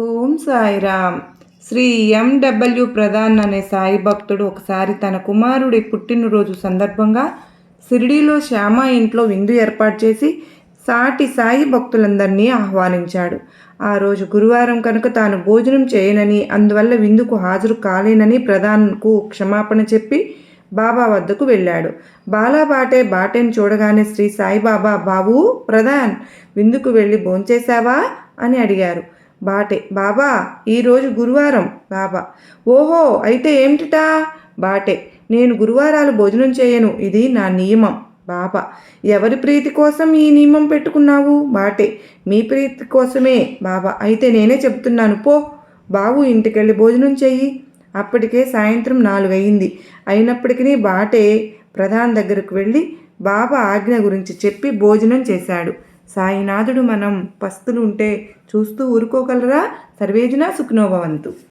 ఓం Sairam. Shri MW Pradhan అనే సాయి భక్తుడు ఒకసారి తన కుమారుడి పుట్టినరోజు సందర్భంగా షిరిడీలో శ్యామ ఇంట్లో విందు ఏర్పాటు చేసి సాటి సాయి భక్తులందరినీ ఆహ్వానించాడు. ఆ రోజు గురువారం కనుక తాను భోజనం చేయనని, అందువల్ల విందుకు హాజరు కాలేనని ప్రధాన్కు క్షమాపణ చెప్పి బాబా వద్దకు వెళ్ళాడు. బాటేని చూడగానే శ్రీ సాయిబాబా, బాబూ ప్రధాన్, విందుకు వెళ్ళి భోంచేశావా అని అడిగారు. బాబా, ఈరోజు గురువారం. బాబా, ఓహో, అయితే ఏమిటిటా? నేను గురువారాలు భోజనం చేయను, ఇది నా నియమం. బాబా, ఎవరి ప్రీతి కోసం ఈ నియమం పెట్టుకున్నావు? మీ ప్రీతి కోసమే. బాబా, అయితే నేనే చెప్తున్నాను, పో బాబు, ఇంటికెళ్ళి భోజనం చెయ్యి. అప్పటికే సాయంత్రం 4 అయింది. అయినప్పటికీ ప్రధాన్ దగ్గరకు వెళ్ళి బాబా ఆజ్ఞ గురించి చెప్పి భోజనం చేశాడు. సాయినాథుడు మనం పస్తులు ఉంటే చూస్తూ ఊరుకోగలరా? సర్వేజన సుఖినో భవంతు.